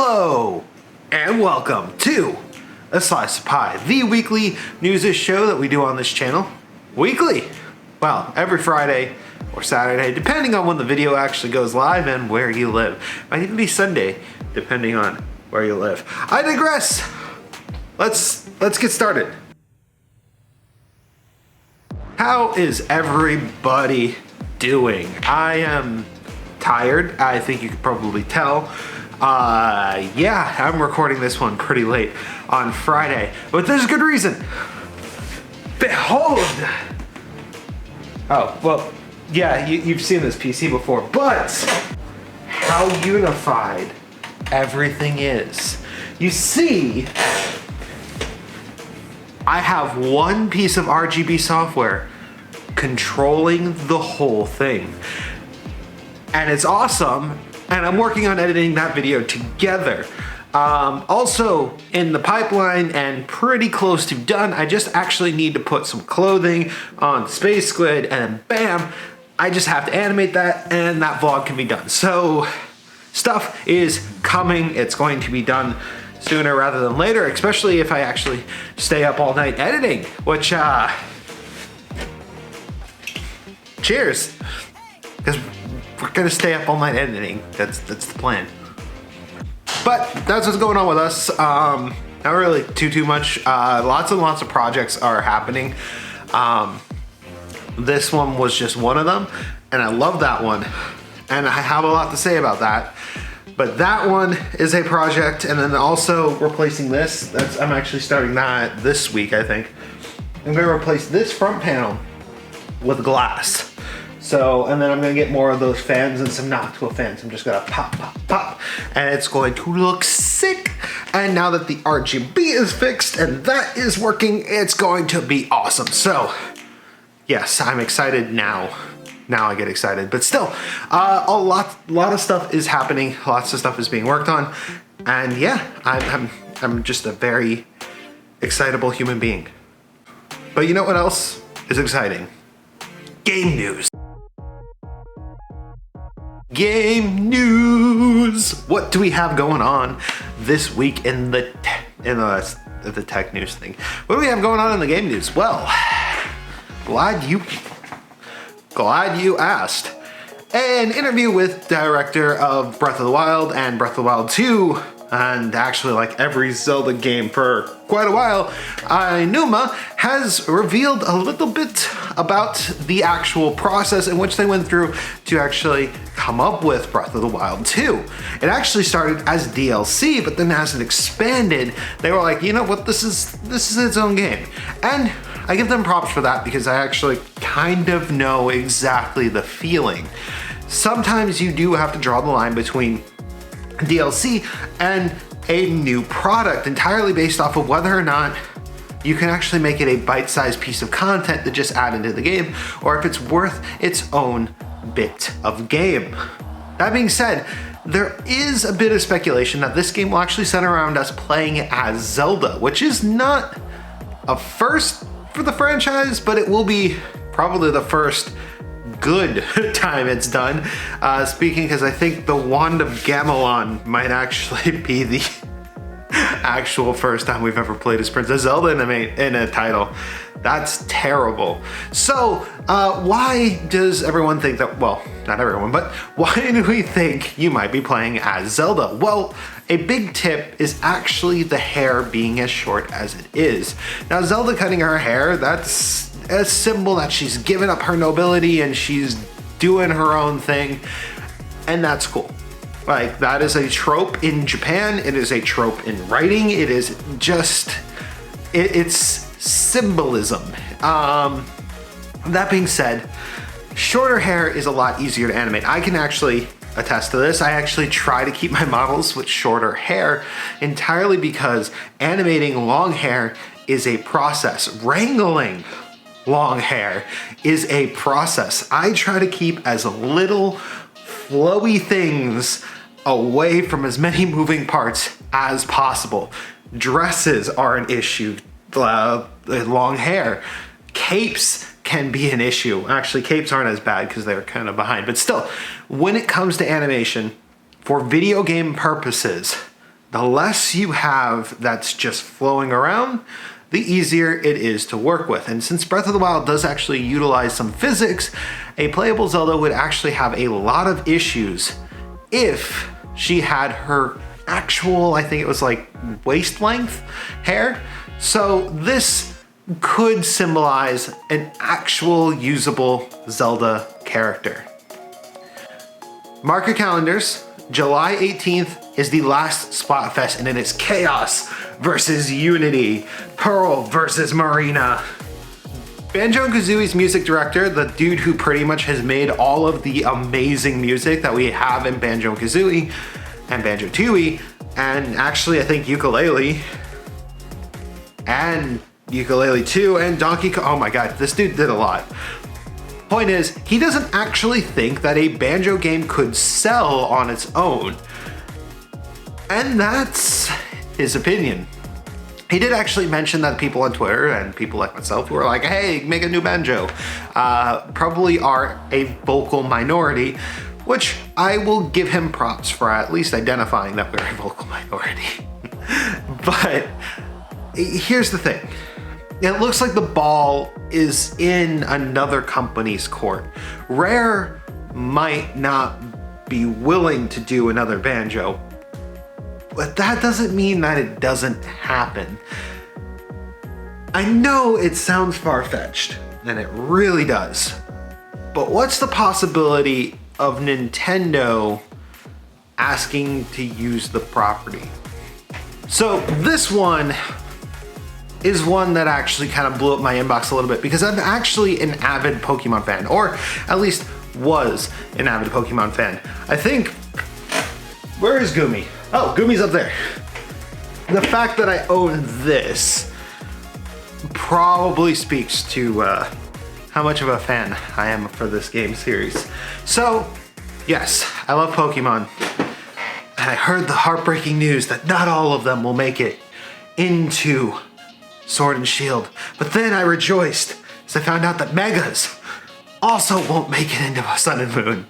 Hello and welcome to A Slice of Pie, the weekly newsish show that we do on this channel. Weekly? Well, every Friday or Saturday, depending on when the video actually goes live and where you live. Might even be Sunday, depending on where you live. I digress. Let's get started. How is everybody doing? I am tired. I think you could probably tell. Yeah, I'm recording this one pretty late on Friday, but there's a good reason. Behold! Oh, well, yeah, you've seen this PC before, but how unified everything is. You see, I have one piece of RGB software controlling the whole thing. And it's awesome, and I'm working on editing that video together. Also in the pipeline and pretty close to done, I just actually need to put some clothing on Space Squid, and then bam, I just have to animate that and that vlog can be done. So stuff is coming. It's going to be done sooner rather than later, especially if I actually stay up all night editing, which cheers, because we're gonna stay up all night editing. That's the plan. But that's what's going on with us. Not really too much. Lots and lots of projects are happening. This one was just one of them, and I love that one. And I have a lot to say about that. But that one is a project, and then also replacing this. I'm actually starting that this week, I think. I'm gonna replace this front panel with glass. So, and then I'm gonna get more of those fans and some Noctua fans. I'm just gonna pop, and it's going to look sick. And now that the RGB is fixed and that is working, it's going to be awesome. So, yes, I'm excited now. Now I get excited, but still, a lot of stuff is happening. Lots of stuff is being worked on, and yeah, I'm just a very excitable human being. But you know what else is exciting? Game news. Game news. What do we have going on this week in the tech news thing? What do we have going on in the game news? Well, glad you asked. An interview with director of Breath of the Wild and Breath of the Wild 2, and actually like every Zelda game for quite a while, Aonuma has revealed a little bit about the actual process in which they went through to actually come up with Breath of the Wild 2. It actually started as DLC, but then as it expanded, they were like, you know what, this is its own game. And I give them props for that because I actually kind of know exactly the feeling. Sometimes you do have to draw the line between DLC and a new product entirely based off of whether or not you can actually make it a bite-sized piece of content to just add into the game, or if it's worth its own bit of game. That being said, there is a bit of speculation that this game will actually center around us playing as Zelda, which is not a first for the franchise, but it will be probably the first good time it's done. Speaking, because I think the Wand of Gamelon might actually be the actual first time we've ever played as Princess Zelda in a title. That's terrible. So why does everyone think that, well, not everyone, but why do we think you might be playing as Zelda? Well, a big tip is actually the hair being as short as it is. Now, Zelda cutting her hair, that's a symbol that she's given up her nobility and she's doing her own thing, and that's cool. Like, that is a trope in Japan, it is a trope in writing, it is just, it's symbolism. That being said, shorter hair is a lot easier to animate. I can actually attest to this. I actually try to keep my models with shorter hair entirely because animating long hair is a process. Wrangling long hair is a process. I try to keep as little flowy things away from as many moving parts as possible. Dresses are an issue, long hair. Capes can be an issue. Actually, capes aren't as bad because they're kind of behind, but still, when it comes to animation, for video game purposes, The less you have that's just flowing around, the easier it is to work with. And since Breath of the Wild does actually utilize some physics, a playable Zelda would actually have a lot of issues if she had her actual, I think it was like waist length hair. So this could symbolize an actual usable Zelda character. Mark your calendars. July 18th is the last Splatfest, and then it's Chaos versus Unity, Pearl versus Marina. Banjo-Kazooie's music director, the dude who pretty much has made all of the amazing music that we have in Banjo-Kazooie and Banjo-Tooie, and actually I think Yooka-Laylee, and Yooka-Laylee 2, and Donkey Kong. Oh my god, this dude did a lot. Point is, he doesn't actually think that a Banjo game could sell on its own. And that's his opinion. He did actually mention that people on Twitter and people like myself who are like, hey, make a new Banjo, probably are a vocal minority, which I will give him props for at least identifying that we're a vocal minority. But here's the thing. It looks like the ball is in another company's court. Rare might not be willing to do another Banjo, but that doesn't mean that it doesn't happen. I know it sounds far-fetched, and it really does, but what's the possibility of Nintendo asking to use the property? So this one is one that actually kind of blew up my inbox a little bit because I'm actually an avid Pokemon fan, or at least was an avid Pokemon fan. I think, where is Gumi? Oh, Gumi's up there. The fact that I own this probably speaks to how much of a fan I am for this game series. So, yes, I love Pokemon. And I heard the heartbreaking news that not all of them will make it into Sword and Shield. But then I rejoiced as I found out that Megas also won't make it into Sun and Moon.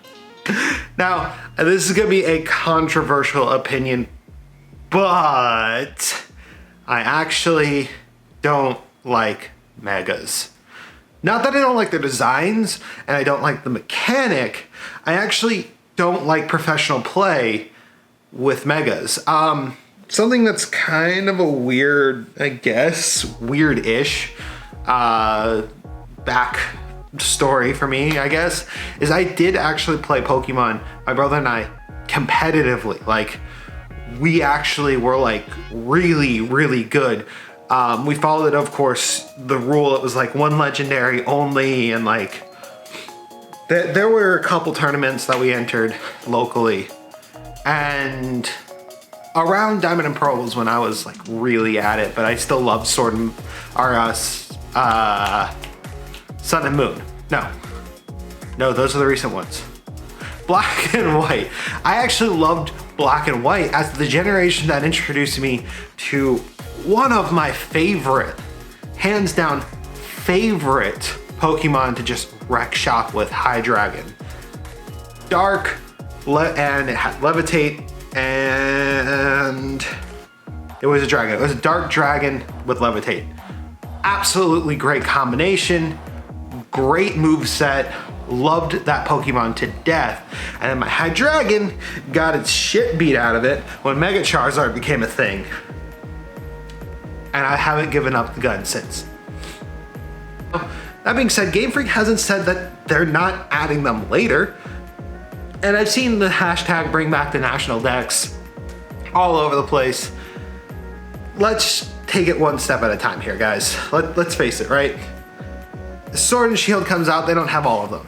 Now, this is gonna be a controversial opinion, but I actually don't like Megas. Not that I don't like their designs and I don't like the mechanic, I actually don't like professional play with Megas. Something that's kind of a weird, I guess, weird-ish back story for me, I guess, is I did actually play Pokemon, my brother and I, competitively. Like, we actually were like really, really good. We followed, of course, the rule. It was like one legendary only, and like there were a couple tournaments that we entered locally, and around Diamond and Pearl was when I was like really at it, but I still loved Sword and Sun and Moon. No, those are the recent ones. Black and White. I actually loved Black and White as the generation that introduced me to one of my favorite, hands down favorite Pokemon to just wreck shop with, Hydreigon. Dark, and it had Levitate, and it was a dragon. It was a dark dragon with Levitate. Absolutely great combination, great moveset, loved that Pokemon to death. And then my Hydreigon got its shit beat out of it when Mega Charizard became a thing. And I haven't given up the gun since. That being said, Game Freak hasn't said that they're not adding them later. And I've seen the hashtag bring back the National Dex all over the place. Let's take it one step at a time here, guys. Let's face it, right? Sword and Shield comes out, they don't have all of them.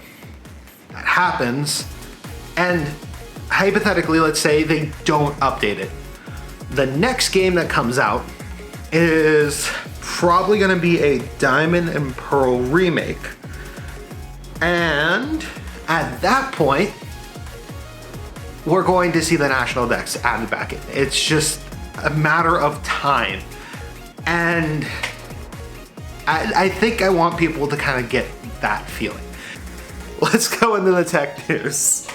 That happens, and hypothetically, let's say they don't update it. The next game that comes out is probably gonna be a Diamond and Pearl remake. And at that point, we're going to see the National Dex added back in. It's just a matter of time. And I think I want people to kind of get that feeling. Let's go into the tech news.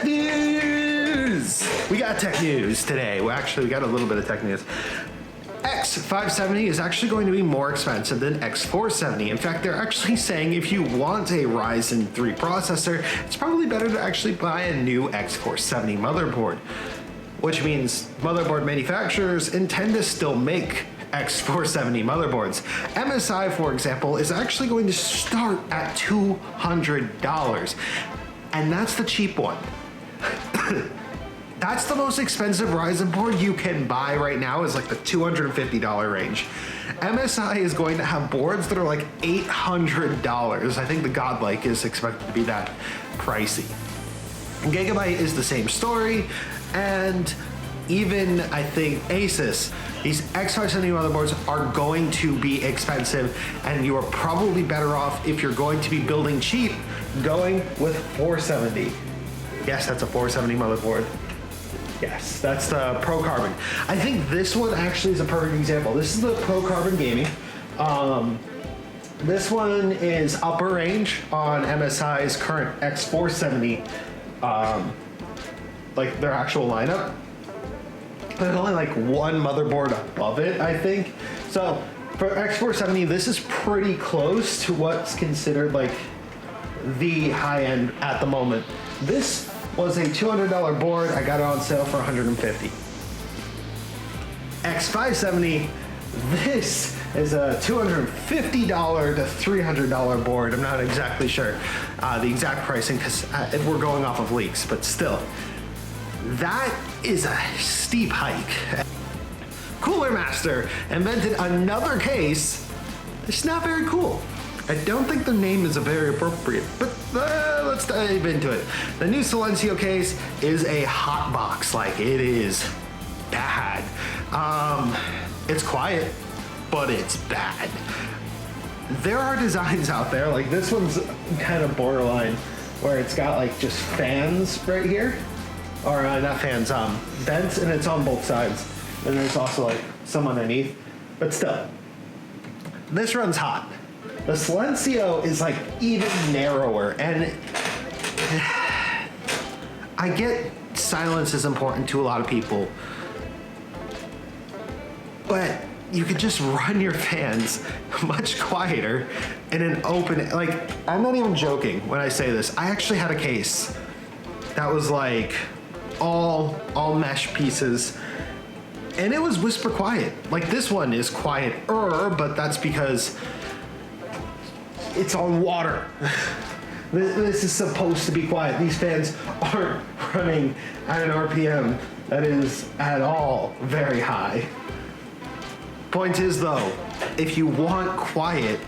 news! We got tech news today. Well, actually, we got a little bit of tech news. X570 is actually going to be more expensive than X470. In fact, they're actually saying if you want a Ryzen 3 processor, it's probably better to actually buy a new X470 motherboard, which means motherboard manufacturers intend to still make X470 motherboards. MSI, for example, is actually going to start at $200, and that's the cheap one. That's the most expensive Ryzen board you can buy right now, is like the $250 range. MSI is going to have boards that are like $800. I think the Godlike is expected to be that pricey. Gigabyte is the same story, and even I think Asus, these X570 motherboards are going to be expensive, and you are probably better off, if you're going to be building cheap, going with 470. Yes, that's a 470 motherboard. Yes, that's the Pro Carbon. I think this one actually is a perfect example. This is the Pro Carbon Gaming. This one is upper range on MSI's current X470, like their actual lineup. There's only like one motherboard above it, I think. So for X470, this is pretty close to what's considered like the high end at the moment. This was a $200 board. I got it on sale for $150. X570, this is a $250 to $300 board. I'm not exactly sure the exact pricing because we're going off of leaks, but still, that is a steep hike. Cooler Master invented another case. It's not very cool. I don't think the name is very appropriate, but let's dive into it. The new Silencio case is a hot box, like it is bad. It's quiet, but it's bad. There are designs out there, like this one's kind of borderline, where it's got like just fans right here, or not fans, vents, and it's on both sides. And there's also like some underneath, but still, this runs hot. The Silencio is like even narrower, and I get silence is important to a lot of people, but you could just run your fans much quieter in an open, like, I'm not even joking when I say this. I actually had a case that was like all mesh pieces, and it was whisper quiet. Like this one is quieter, but that's because it's on water. This is supposed to be quiet. These fans aren't running at an RPM that is at all very high. Point is though, if you want quiet,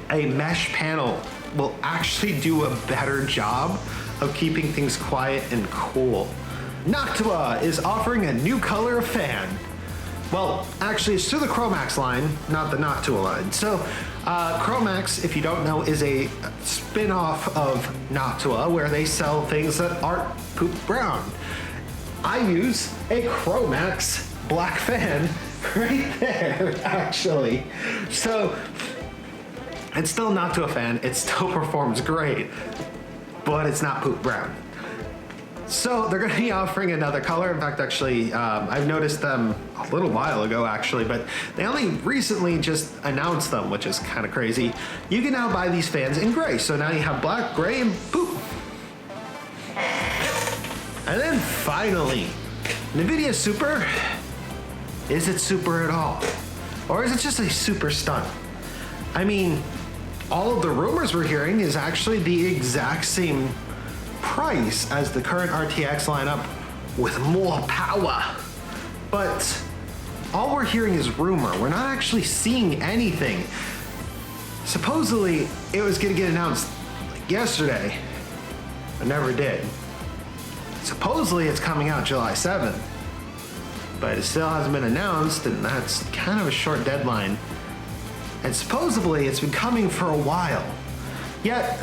a mesh panel will actually do a better job of keeping things quiet and cool. Noctua is offering a new color of fan. Well, actually, it's through the Chromax line, not the Noctua line. So, Chromax, if you don't know, is a spin-off of Noctua, where they sell things that aren't poop brown. I use a Chromax black fan right there, actually. So, it's still a Noctua fan. It still performs great, but it's not poop brown. So they're going to be offering another color. In fact, actually, I've noticed them a little while ago, actually, but they only recently just announced them, which is kind of crazy. You can now buy these fans in gray. So now you have black, gray, and poop. And then finally, NVIDIA Super. Is it super at all? Or is it just a super stunt? I mean, all of the rumors we're hearing is actually the exact same price as the current RTX lineup with more power. But all we're hearing is rumor. We're not actually seeing anything. Supposedly, it was gonna get announced like yesterday, but never did. Supposedly, it's coming out July 7th, but it still hasn't been announced, and that's kind of a short deadline. And supposedly, it's been coming for a while, yet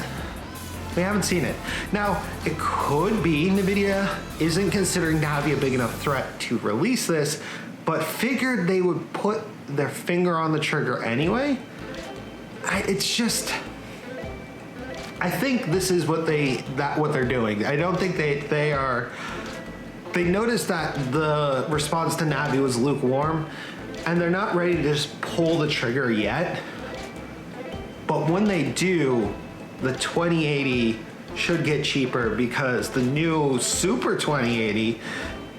we haven't seen it. Now, it could be NVIDIA isn't considering that to be a big enough threat to release this, but figured they would put their finger on the trigger anyway. It's just, I think this is what they're doing. I don't think they noticed that the response to Navi was lukewarm, and they're not ready to just pull the trigger yet. But when they do, the 2080 should get cheaper because the new Super 2080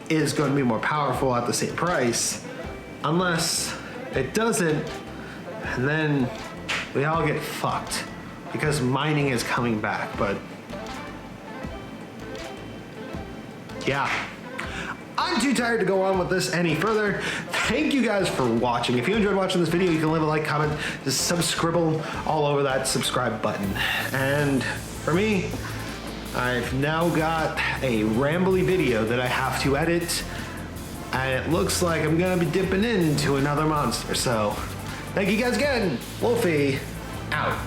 is going to be more powerful at the same price, unless it doesn't, and then we all get fucked because mining is coming back. But yeah, I'm too tired to go on with this any further. Thank you guys for watching. If you enjoyed watching this video, you can leave a like, comment, just scribble all over that subscribe button. And for me, I've now got a rambly video that I have to edit, and it looks like I'm gonna be dipping into another monster. So thank you guys again. Wolfie out.